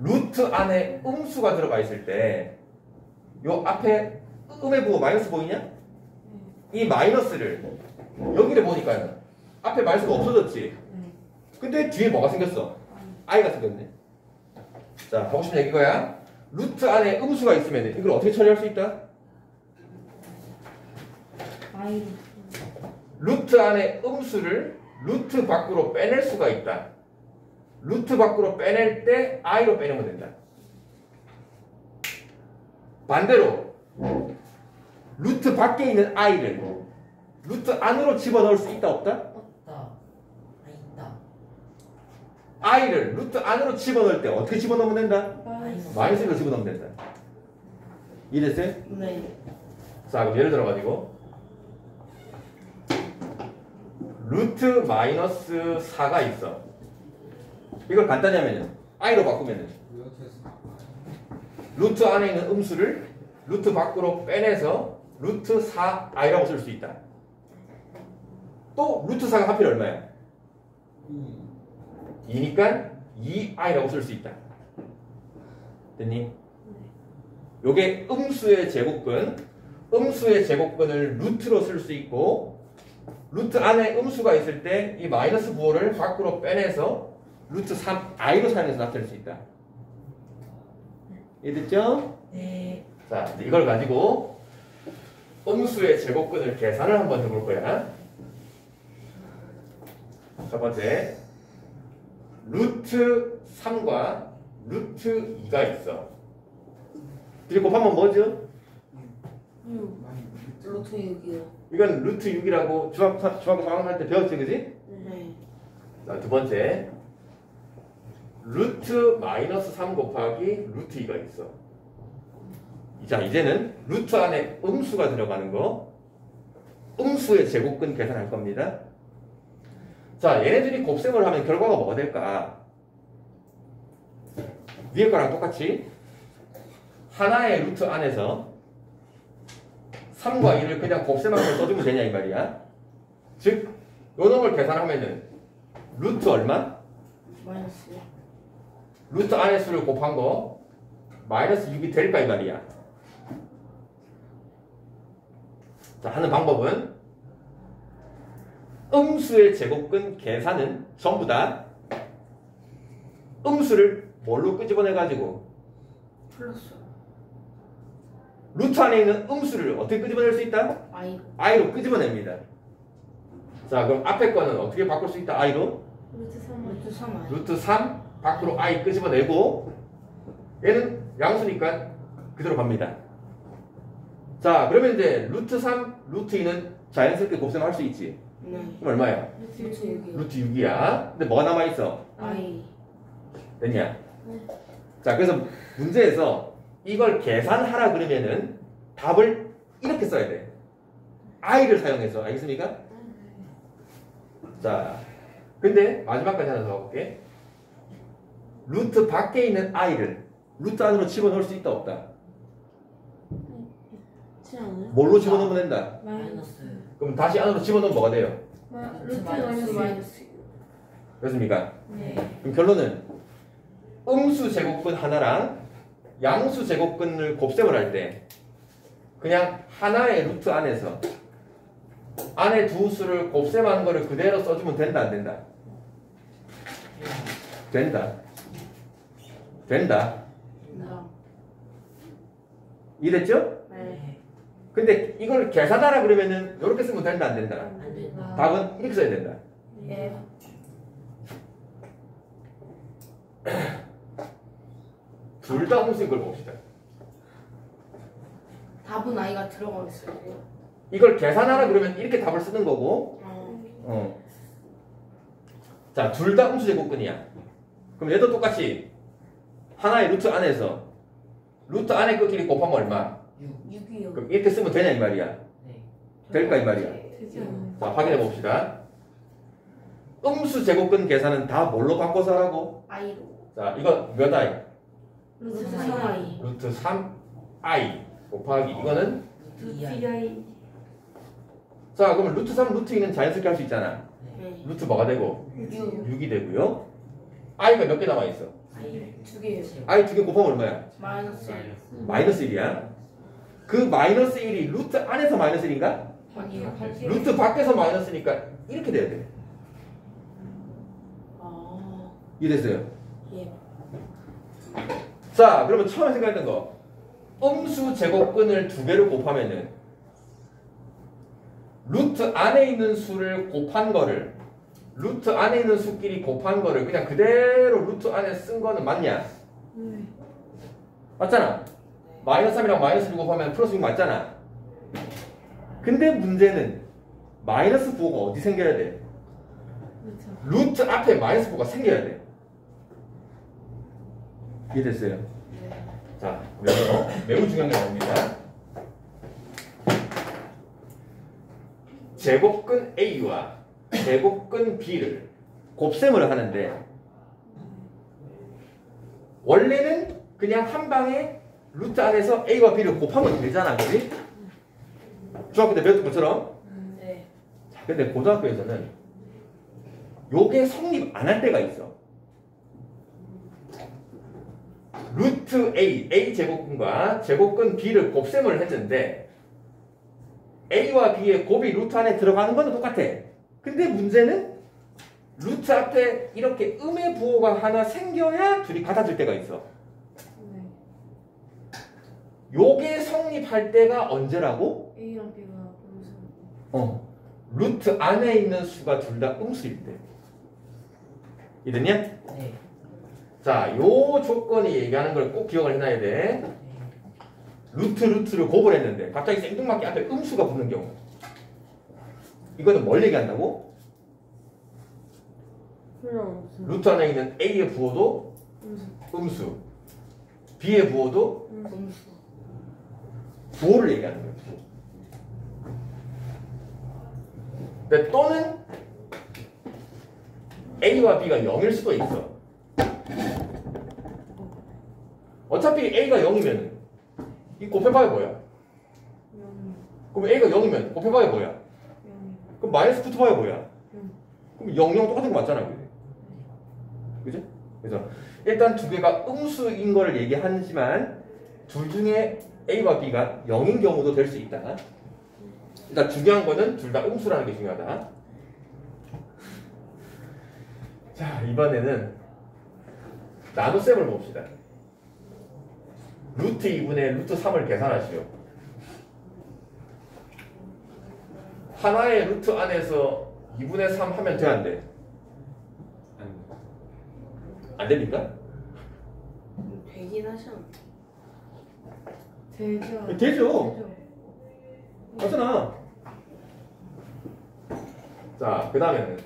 루트 안에 음수가 들어가 있을 때 요 앞에 음의 부호 마이너스 보이냐? 이 마이너스를 여기를 보니까 앞에 마이너스가 없어졌지. 네. 근데 뒤에 뭐가 생겼어? i가 생겼네. 자, 하고 싶은 얘기가 루트 안에 음수가 있으면 이걸 어떻게 처리할 수 있다? 아이 루트 안에 음수를 루트 밖으로 빼낼 수가 있다. 루트 밖으로 빼낼 때 i로 빼내면 된다. 반대로 루트 밖에 있는 i를 루트 안으로 집어넣을 수 있다 없다? 없다. 아 있다. i를 루트 안으로 집어넣을 때 어떻게 집어넣으면 된다? 마이너스. 마이너스로 집어넣으면 된다. 이해됐어요? 네. 자, 그럼 예를 들어가지고 루트 마이너스 4가 있어. 이걸 간단히 하면은 i로 바꾸면은 루트 4. 루트 안에 있는 음수를 루트 밖으로 빼내서 루트 4i라고 쓸 수 있다. 또 루트 4가 하필 얼마야? 2니까 2i라고 쓸 수 있다. 됐니? 요게 음수의 제곱근, 음수의 제곱근을 루트로 쓸 수 있고 루트 안에 음수가 있을 때 이 마이너스 부호를 밖으로 빼내서 루트 3i로 사용해서 나타낼 수 있다. 이해됐죠? 네. 자, 이제 이걸 가지고 음수의 제곱근을 계산을 한번 해볼 거야. 첫 번째, 루트 3과 루트 2가 있어. 둘이 곱하면 뭐죠? 6. 루트 6이요. 이건 루트 6이라고 중학교 3학년 할 때 배웠지, 그지? 네. 자, 두 번째, 루트 마이너스 3 곱하기 루트 2가 있어. 자, 이제는 루트 안에 음수가 들어가는 거, 음수의 제곱근 계산할 겁니다. 자, 얘네들이 곱셈을 하면 결과가 뭐가 될까? 위에 거랑 똑같이 하나의 루트 안에서 3과 2를 그냥 곱셈하면 써주면 되냐 이 말이야. 즉, 요 놈을 계산하면은 루트 얼마? 마이너스. 루트 안의 수를 곱한 거 마이너스 6이 될까 이 말이야. 자, 하는 방법은 음수의 제곱근 계산은 전부 다 음수를 뭘로 끄집어내가지고 플러스. 루트 안에 있는 음수를 어떻게 끄집어낼 수 있다? I. i로 끄집어냅니다. 자, 그럼 앞에 거는 어떻게 바꿀 수 있다? i로? 루트 3 루트 3 I. 루트 3 밖으로 i 끄집어내고 얘는 양수니까 그대로 갑니다. 자, 그러면 이제 루트 3, 루트 2는 자연스럽게 곱셈할 수 있지. 네. 그럼 얼마야? 루트 6이요. 루트 6이야. 근데 뭐가 남아있어? I. 됐냐? 자, 그래서 문제에서 이걸 계산하라 그러면은 답을 이렇게 써야 돼. i를 사용해서. 알겠습니까? 자, 근데 마지막까지 하나 더 가볼게. 루트 밖에 있는 i를 루트 안으로 집어넣을 수 있다 없다? 그렇지 않아요? 뭘로 집어넣으면 된다? 마이너스. 그럼 다시 안으로 집어넣으면 뭐가 돼요? 루트 마이너스. 마이너스. 그렇습니까? 네. 그럼 결론은 음수 제곱근 하나랑 양수 제곱근을 곱셈을 할 때 그냥 하나의 루트 안에서 안에 두 수를 곱셈한 거를 그대로 써주면 된다 안 된다? 된다. 된다. 나. 이해됐죠? 네. 근데 이걸 계산하라 그러면은 이렇게 쓰면 된다 안 된다? 안 된다. 답은 이렇게 써야 된다. 예. 둘 다 음수인 걸 봅시다. 답은 I가 들어가 있어요. 이걸 계산하라 그러면 이렇게 답을 쓰는 거고 자, 둘 다 음수 제곱근이야. 그럼 얘도 똑같이 하나의 루트 안에서 루트 안에 끝끼리 곱하면 얼마? 6이요. 그럼 이렇게 쓰면 되냐 이 말이야. 네. 될까 이 말이야. 되지 않아요. 자, 확인해 봅시다. 음수 제곱근 계산은 다 뭘로 바꿔서 하라고? I로. 자, 이거 몇 i? 루트 3 I. 루트 3i 곱하기 이거는 루트 2I. 자, 그러면 루트 3, 루트 2는 자연스럽게 할 수 있잖아. 네. 루트 뭐가 되고? 6. 6이 되고요. i가 몇 개 남아 있어? I. 2개요. i 2개 곱하면 얼마야? 마이너스 1. 마이너스 1이야. 그 마이너스 1이 루트 안에서 마이너스 1인가? 아니요. 루트 밖에서 마이너스니까 이렇게 돼야 돼. 아. 이해됐어요? 예. 자, 그러면 처음에 생각했던 거 음수 제곱근을 두 개를 곱하면은 루트 안에 있는 수를 곱한 거를 루트 안에 있는 수끼리 곱한 거를 그냥 그대로 루트 안에 쓴 거는 맞냐? 네. 맞잖아. 마이너스 3이랑 마이너스 6 곱하면 플러스 6 맞잖아. 근데 문제는 마이너스 부호가 어디 생겨야 돼? 그렇죠. 루트 앞에 마이너스 부호가 생겨야 돼. 이해됐어요? 네. 자, 여기서 매우 중요한 게 나옵니다. 제곱근 A와 제곱근 B를 곱셈을 하는데 원래는 그냥 한 방에 루트 안에서 A와 B를 곱하면 되잖아, 그지? 중학교 때 배웠던 것처럼. 네. 자, 근데 고등학교에서는 요게 성립 안 할 때가 있어. 루트 A 제곱근과 제곱근 B를 곱셈을 했는데 A와 B의 곱이 루트 안에 들어가는 건 똑같아. 근데 문제는 루트 앞에 이렇게 음의 부호가 하나 생겨야 둘이 같아질 때가 있어. 네. 요게 성립할 때가 언제라고? A랑 B가 음수. 루트 안에 있는 수가 둘 다 음수일 때. 이해됐냐? 네. 자, 요 조건이 얘기하는 걸 꼭 기억을 해놔야 돼. 루트를 곱을 했는데 갑자기 생뚱맞게 앞에 음수가 붙는 경우. 이거는 뭘 얘기한다고? 그냥 무슨 루트 안에 있는 A의 부호도 음수. 음수, B의 부호도 음수. 부호를 얘기하는 거예요. 부호. 근데 또는 A와 B가 0일 수도 있어. 어차피 A가 0이면 이 곱해봐야 뭐야? 0. 그럼 A가 0이면 곱해봐야 뭐야? 0. 그럼 마이너스 붙어봐야 뭐야? 그럼 0, 0 똑같은 거 맞잖아. 그죠? 그래서 일단 두 개가 음수인 거를 얘기하지만 둘 중에 A와 B가 0인 경우도 될 수 있다. 일단 중요한 거는 둘 다 음수라는 게 중요하다. 자, 이번에는 나눗셈을 봅시다. 루트 2분의 루트 3을 계산하시오. 하나의 루트 안에서 2분의 3 하면 돼, 안 돼? 안 됩니까? 되긴 하잖아. 되죠. 되죠. 되죠. 맞잖아. 자, 그 다음에는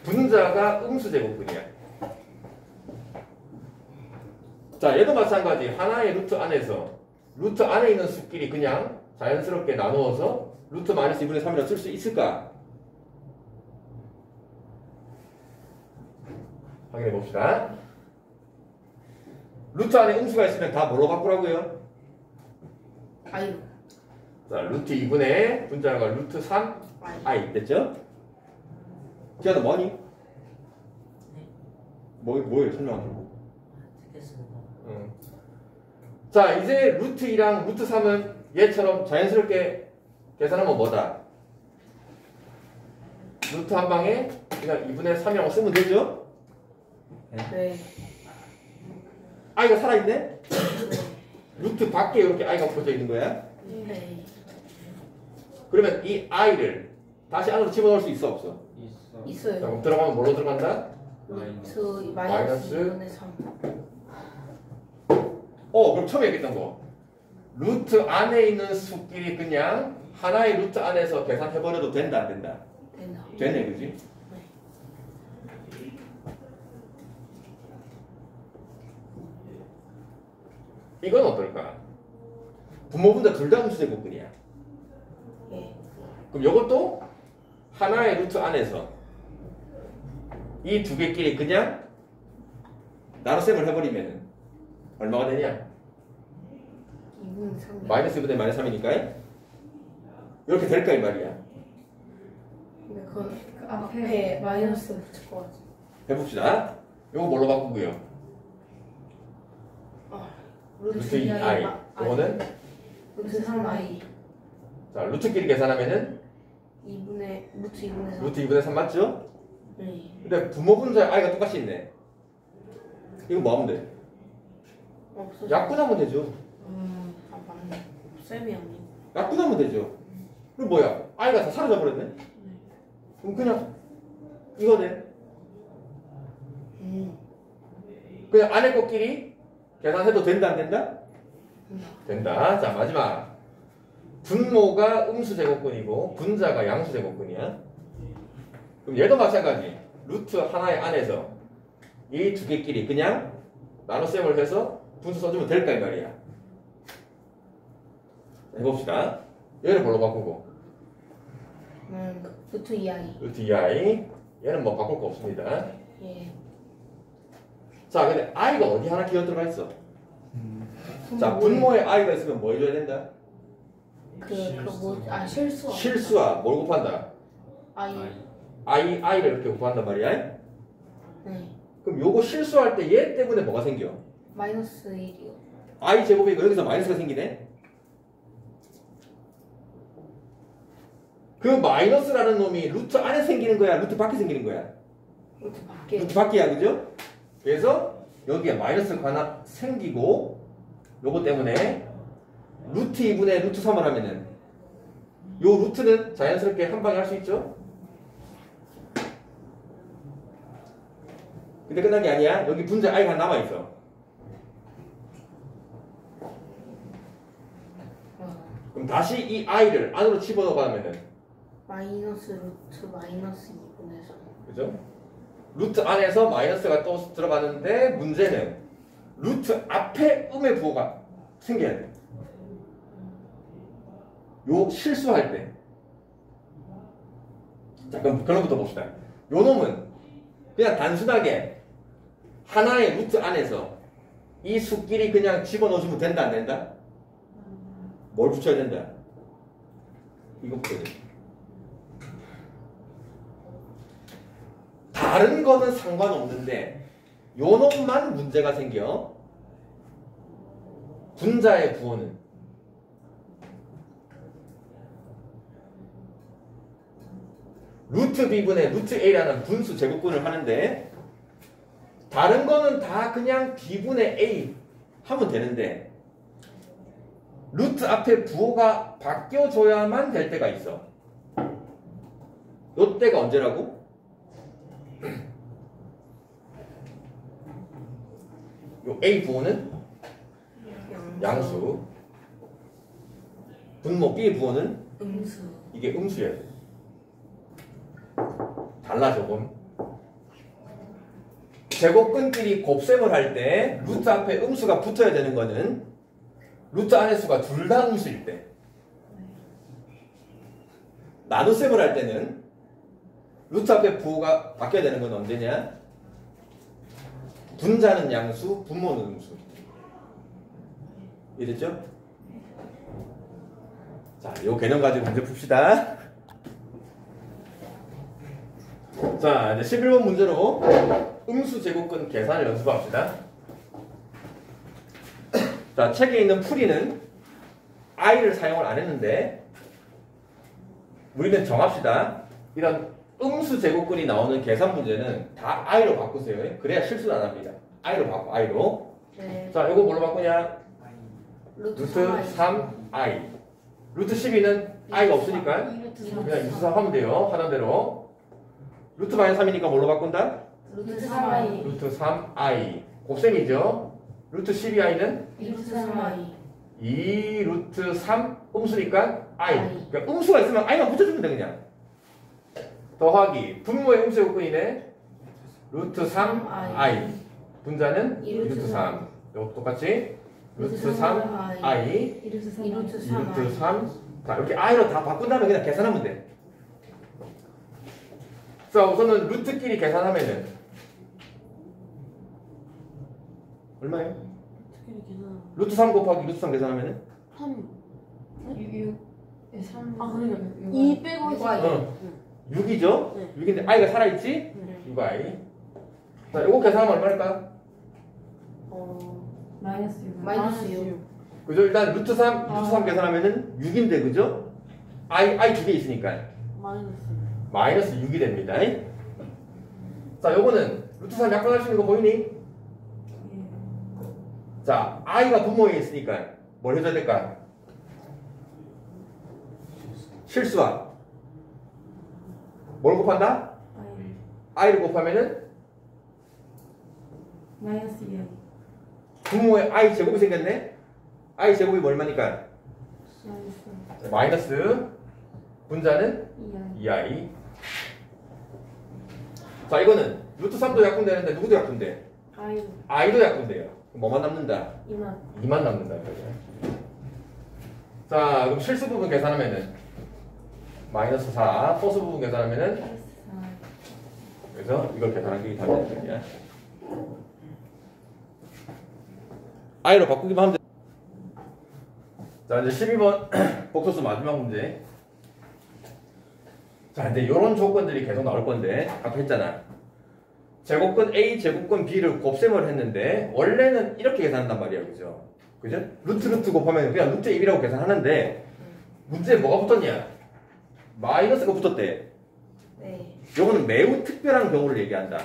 분자가 음수 제곱근이야. 자, 얘도 마찬가지. 하나의 루트 안에서 루트 안에 있는 수끼리 그냥 자연스럽게 나누어서 루트 마이너스 2분의 3이라고 쓸 수 있을까? 확인해 봅시다. 루트 안에 음수가 있으면 다 뭐로 바꾸라고요? 아이로. 자, 루트 2분의 분자가 루트 3 i 됐죠? 기아도 뭐니? 뭐예요? 설명하고. 듣겠습니다. 자, 이제 루트 2랑 루트 3은 얘처럼 자연스럽게 계산하면 뭐다? 루트 한 방에 그냥 2분의 3이라고 쓰면 되죠? 네. i가 살아있네? 루트 밖에 이렇게 i가 엎어져 있는 거야? 네. 그러면 이 i를 다시 안으로 집어넣을 수 있어 없어? 있어. 자, 있어요. 그럼 들어가면 뭘로 들어간다? 루트 마이너스 마이너스 2분의 3. 그럼 처음에 얘기했던 거 루트 안에 있는 수끼리 그냥 하나의 루트 안에서 계산해버려도 된다 안 된다? 된다. 되네, 그지? 이건 어떨까? 부모분들 둘 다 음수 제곱근이야. 예. 그럼 이것도 하나의 루트 안에서 이 두 개끼리 그냥 나눗셈을 해버리면 얼마가 되냐? 2분의 3. 마이너스 2분의 마이너스 3이니까 이렇게 될까 이 말이야. 근데 그 앞에 앞에 마이너스 붙일 것 같아. 해봅시다. 이거 뭘로 바꾸고요? 루트 2i. 이거는 루트 3i. 자, 루트끼리 계산하면은 2분의 루트 2분의 3. 루트 2분의 3 맞죠? 네. 근데 부모분자의 i가 똑같이 있네. 이거 뭐 하면 돼? 없어. 약분하면 되죠. 아 맞네. 쌤이 아니고. 약분하면 되죠. 그럼 뭐야? i가 다 사라져 버렸네. 그럼 그냥 이거네. 그냥 안에 것끼리 계산해도 된다 안 된다? 된다. 자, 마지막 분모가 음수 제곱근이고 분자가 양수 제곱근이야. 그럼 얘도 마찬가지. 루트 하나의 안에서 이 두 개끼리 그냥 나눗셈을 해서 분수 써주면 될까 이 말이야. 해봅시다. 얘를 뭘로 바꾸고? 루트 2i. 루트 2i. 얘는 뭐 바꿀 거 없습니다. 예. 자, 근데 i가 어디 하나 기어 들어가 있어? 자, 분모에 i가 있으면 뭐 해줘야 된다? 실수아. 실수와 뭘 곱한다? i. i를 이렇게 곱한단 말이야. 네. 그럼 요거 실수할 때 얘 때문에 뭐가 생겨? 마이너스 1이요. I 제곱이고 여기서 마이너스가 생기네. 그 마이너스라는 놈이 루트 안에 생기는 거야? 루트 밖에 생기는 거야? 루트 밖에. 루트 밖이야, 그죠? 그래서 여기에 마이너스가 하나 생기고 요거 때문에 루트 2분의 루트 3을 하면은 요 루트는 자연스럽게 한 방에 할 수 있죠? 근데 끝난 게 아니야. 여기 분자 i가 하나 남아있어. 그럼 다시 이 i를 안으로 집어넣으면은 마이너스 루트 마이너스 2분의 3. 그죠? 루트 안에서 마이너스가 또 들어가는데 문제는 루트 앞에 음의 부호가 생겨야 돼. 요 실수할 때. 자, 그럼 그런부터 봅시다. 요 놈은 그냥 단순하게 하나의 루트 안에서 이 수끼리 그냥 집어넣어주면 된다, 안 된다? 뭘 붙여야 된다? 이거 붙여야 돼. 다른 거는 상관없는데 요 놈만 문제가 생겨. 분자의 부호는 루트 b분의 루트 a라는 분수 제곱근을 하는데 다른 거는 다 그냥 b분의 a 하면 되는데 루트 앞에 부호가 바뀌어줘야만 될 때가 있어. 요 때가 언제라고? 요 a 부호는 양수, 분모 b의 부호는 음수. 이게 음수예요. 달라 조금. 제곱근끼리 곱셈을 할 때 루트 앞에 음수가 붙어야 되는 거는 루트 안의 수가 둘 다 음수일 때. 나눗셈을 할 때는 루트 앞에 부호가 바뀌어야 되는 건 언제냐? 분자는 양수, 분모는 음수. 이해됐죠? 자, 요 개념 가지고 문제 풉시다. 자, 이제 11번 문제로 음수 제곱근 계산을 연습합시다. 자, 책에 있는 풀이는 i를 사용을 안 했는데 우리는 정합시다. 이런 음수 제곱근이 나오는 계산 문제는 다 i로 바꾸세요. 그래야 실수는 안 합니다. i로 바꿔, i로. 네. 자, 이거 뭘로 바꾸냐? 루트 루트 3i. 3i. 루트 12는 i가 없으니까 루트 그냥 루트 3 하면 돼요. 하던 대로. 루트 마이너스 3이니까 뭘로 바꾼다? 루트 3i. 루트 3i. 곱셈이죠. 루트 12i는 루트 3i. 2 루트 3 음수니까 i. i. 그러니까 음수가 있으면 i만 붙여주면 돼 그냥. 더하기 분모의 음수 제곱근이네. 루트 3i. 분자는 2 루트 3. 이것도 똑같이 루트 3i. 2 루트 2 루트 3i. 3. 자, 이렇게 i로 다 바꾼 다음에 그냥 계산하면 돼. 자, 우선은 루트끼리 계산하면은 얼마예요? 특히 계산. 루트 3 곱하기 루트 3 계산하면은 3. 3. 아, 그러니까 2 빼고 육아이. 어. 6이죠? 네. 6인데 i가 살아있지? 네. 6i. 자, 이거 계산하면 얼마일까? 마이너스 6. 마이너스 6. 그죠? 일단 루트 3 계산하면은 6인데, 그죠? i 두 개 있으니까 마이너스. 마이너스 6이 됩니다. 자, 요거는 루트 3 약분할 수 있는 거 보이니? 자, i가 분모에 있으니까 뭘 해줘야 될까? 실수와 뭘 곱한다? i를 곱하면은 마이너스 2. 분모에 i 제곱이 생겼네? i 제곱이 얼마니까? 마이너스 분자는 2i. 자, 이거는 루트 3도 약분되는데 누구도 약분돼? i도 약분돼요. 그럼 뭐만 남는다? 2만 남는다. 자, 그럼 실수 부분 계산하면은 마이너스 4, 소수 부분 계산하면은 그래서 이걸 계산하기 다 되는 거야. i로 바꾸기만 하면 돼. 자, 이제 12번 복소수 마지막 문제. 자, 이제 이런 조건들이 계속 나올 건데 아까 했잖아. 제곱근 A, 제곱근 B를 곱셈을 했는데 원래는 이렇게 계산한단 말이야, 그죠? 그죠? 루트 곱하면 그냥 루트 1이라고 계산하는데 문제에 뭐가 붙었냐? 마이너스가 붙었대. 네. 요거는 매우 특별한 경우를 얘기한다.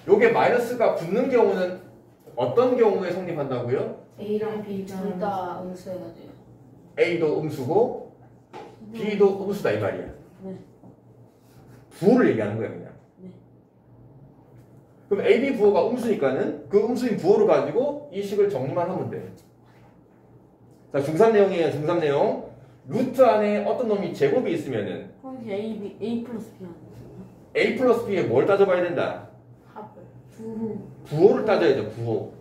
요게 마이너스가 붙는 경우는 어떤 경우에 성립한다고요? A랑 B 둘 다 음수해야 돼요. A도 음수고 B도 음수다 이 말이야. 네. 부호를 얘기하는 거야 그냥. 네. 그럼 A, B 부호가 음수니까는 그 음수인 부호를 가지고 이 식을 정리만 하면 돼. 자, 중3 내용이에요. 중3 내용. 루트 안에 어떤 놈이 제곱이 있으면은 거기 A 플러스 B 아니에요? A 플러스 B에 뭘 따져봐야 된다? 합을. 부호. 부호를 따져야죠. 부호.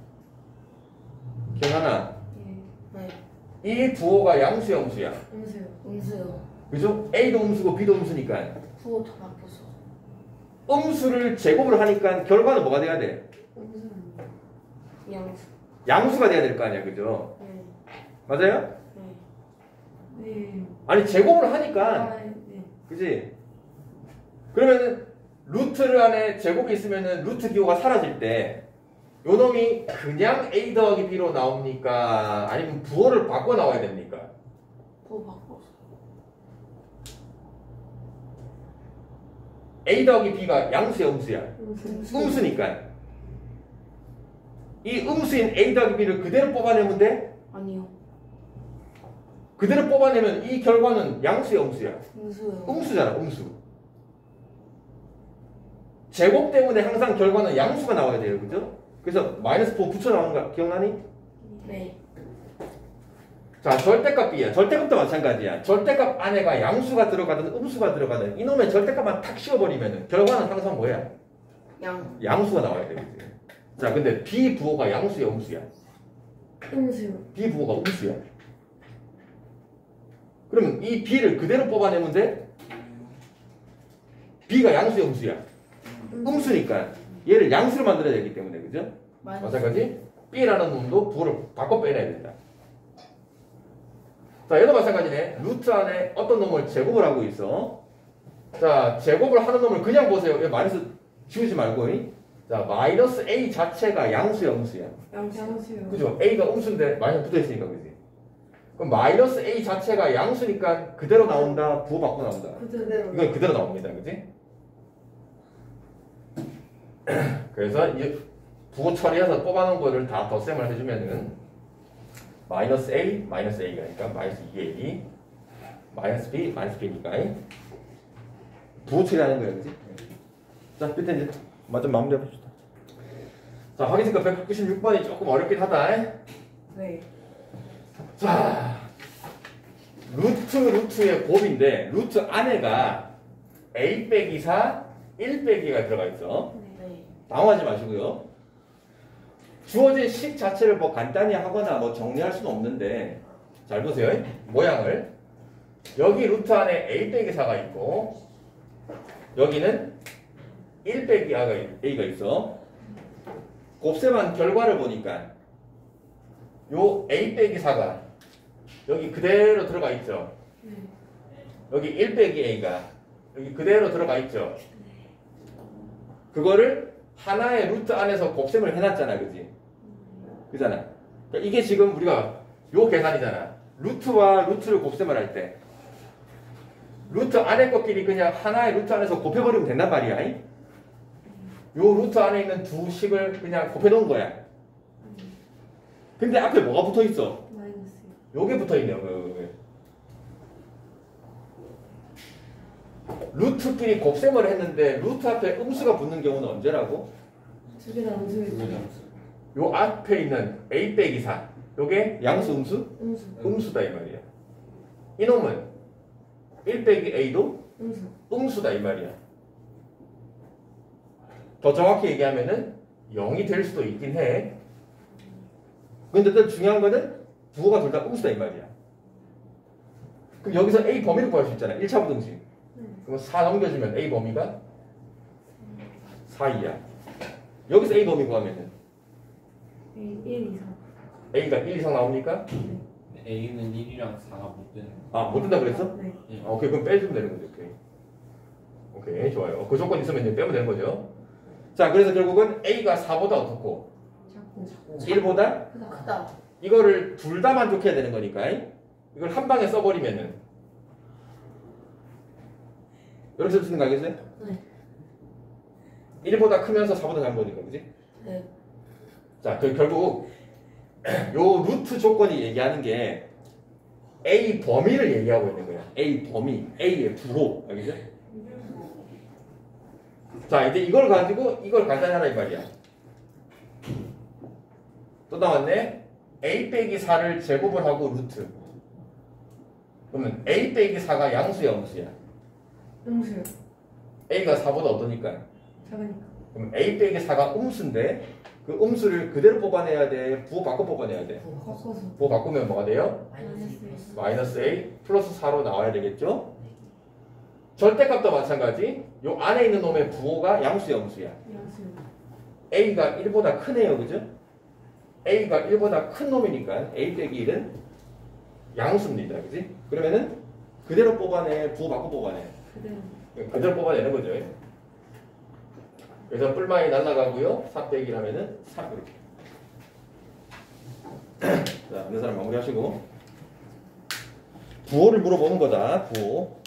기억하나? 예. 네. 이 부호가 양수야 음수야? 음수요. 음수요. 그죠? A도 음수고 B도 음수니까 부호 다 바뀌었어. 음수를 제곱을 하니까 결과는 뭐가 돼야 돼? 음수 아니에요. 양수. 양수가 돼야 될 거 아니야, 그죠? 네. 맞아요? 네. 네. 아니 제곱을 하니까, 아, 네. 그지? 그러면은 루트를 안에 제곱이 있으면은 루트 기호가 사라질 때 요놈이 그냥 A 더하기 B로 나옵니까? 아니면 부호를 바꿔 나와야 됩니까? 부호 바꿨어. A 더하기 B가 양수야, 음수야? 음수. 음수니까. 이 음수인 A 더하기 B를 그대로 뽑아내면 돼? 아니요. 그대로 뽑아내면 이 결과는 양수야, 음수야? 음수요. 음수잖아, 음수. 제곱 때문에 항상 결과는 양수가 나와야 돼요, 그죠? 그래서 마이너스 4 붙여 나오는 거 기억나니? 네. 자, 절대값 B야. 절대값도 마찬가지야. 절대값 안에가 양수가 들어가든 음수가 들어가든 이놈의 절대값만 탁 씌워버리면 결과는 항상 뭐야? 양. 양수가 나와야 돼, 그지? 자, 근데 B 부호가 양수야, 음수야? 음수요. B 부호가 음수야. 그러면 이 B를 그대로 뽑아내면 돼? B가 양수야, 음수야? 음수니까 얘를 양수로 만들어야 되기 때문에, 그죠? 마찬가지 B라는 놈도 부호를 바꿔 빼내야 된다. 자, 얘도 마찬가지네. 루트 안에 어떤 놈을 제곱을 하고 있어. 자, 제곱을 하는 놈을 그냥 보세요. 얘 마이너스 지우지 말고. 자, 마이너스 A 자체가 양수야, 음수야? 양수요. 그죠? A가 음수인데 마이너스 붙어있으니까, 그지? 그럼 마이너스 A 자체가 양수니까 그대로 나온다, 부호 바꿔 나온다. 그대로. 이건 그대로 나옵니다, 그지? 그래서 이 부호 처리해서 뽑아놓은 거를 다 덧셈을 해주면은 마이너스 A, 마이너스 A가 그러니까 마이너스 2A, 마이너스 B, 마이너스 B니까 부호 처리하는 거예요, 그지? 자, 밑에 이제 맞좀 마무리 해봅시다. 자, 확인식가 196번이 조금 어렵긴 하다. 네. 자, 루트의 곱인데 루트 안에가 A 빼기 4, 1 빼기가 들어가 있어. 네. 당황하지 마시고요. 주어진 식 자체를 뭐 간단히 하거나 뭐 정리할 수는 없는데 잘 보세요. 모양을. 여기 루트 안에 A 빼기 4가 있고 여기는 1 빼기 A가 있어. 곱셈한 결과를 보니까 요 A 빼기 4가 여기 그대로 들어가 있죠. 네. 여기 1 빼기 A가 여기 그대로 들어가 있죠. 그거를 하나의 루트 안에서 곱셈을 해놨잖아, 그지? 그잖아. 그러니까 이게 지금 우리가 요 계산이잖아. 루트와 루트를 곱셈을 할 때 루트 안에 것끼리 그냥 하나의 루트 안에서 곱해버리면 된단 말이야. 요 루트 안에 있는 두 식을 그냥 곱해놓은 거야. 근데 앞에 뭐가 붙어있어? 마이너스요. 요게 붙어있네요. 루트끼리 곱셈을 했는데 루트 앞에 음수가 붙는 경우는 언제라고? 두 개 다 음수요. 요 앞에 있는 A 빼기 4 요게 양수 음수? 음수. 음수다 이 말이야. 이놈은 1 빼기 A도 음수. 음수다 이 말이야. 더 정확히 얘기하면은 0이 될 수도 있긴 해. 근데 또 중요한 거는 부호가 둘 다 음수다 이 말이야. 그럼 여기서 A 범위를 구할 수 있잖아. 1차 부등식. 그럼 4 넘겨주면 A 범위가 4이야. 여기서 A 범위 구하면은 1 이상. A가 1 이상 나옵니까? A는 1이랑 4가 못 되는 아, 못 된다 그랬어? 네. 오케이, 그럼 빼주면 되는 거죠. 오케이, 좋아요. 그 조건 있으면 이제 빼면 되는 거죠. 자, 그래서 결국은 A가 4보다 어떻고? 자꾸 1보다? 크다. 크다. 이거를 둘 다 만족해야 되는 거니까 이걸 한 방에 써버리면은 이렇게 쓸 수 있는 거 알겠어요? 네. 1보다 크면서 4보다 작은 거니까, 그지? 네. 자, 결국 요 루트 조건이 얘기하는 게 A 범위를 얘기하고 있는 거야. A 범위, A의 부호, 알겠죠? 자, 이제 이걸 가지고 이걸 간단히 하라 이 말이야. 또 나왔네. A 빼기 4를 제곱을 하고 루트. 그러면 A 빼기 4가 양수야, 음수야? 음수요. A가 4보다 어떠니까? 작으니까. 그럼 A 빼기 4가 음수인데 그 음수를 그대로 뽑아내야 돼? 부호 바꿔 뽑아내야 돼? 바꿔서. 부호 바꾸면 뭐가 돼요? 마이너스 마이너스 A 플러스 4로 나와야 되겠죠? 절대값도 마찬가지. 요 안에 있는 놈의 부호가 양수야, 음수야? 양수요. A가 1보다 크네요, 그죠? A가 1보다 큰 놈이니까 A 빼기 1은 양수입니다, 그지? 그러면은 그대로 뽑아내, 부호 바꿔 뽑아내. 그대로 뽑아내는 거죠. 그래서 뿔만이 날라가고요. 4 빼기 하면은 3 이렇게. 자, 그 사람 마무리하시고 부호를 물어보는 거다. 부호.